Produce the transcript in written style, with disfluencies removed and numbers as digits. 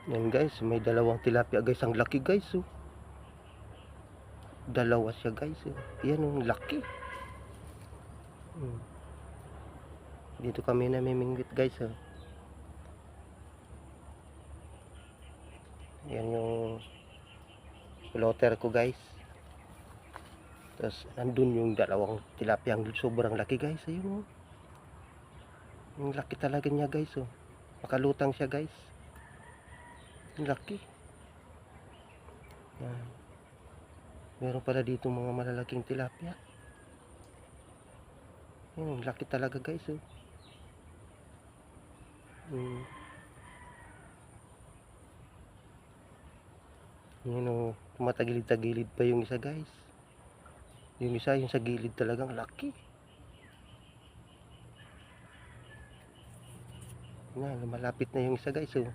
Yan guys, may dalawang tilapia guys. Ang laki guys oh. Dalawa siya guys oh. Yan ang laki. Dito kami namimingwit guys oh. Yan yung floater ko guys. Tapos nandun yung dalawang tilapia. Sobrang laki guys. Ayun oh. Yung laki talaga niya guys oh. Makalutang siya guys. Yung laki. Yan. Meron pala dito mga malalaking tilapia. Yung laki talaga guys oh. Yun oh, tumatagilid-tagilid pa yung isa guys. Yung isa, yung sa gilid talagang laki. Yan, malapit na yung isa guys oh.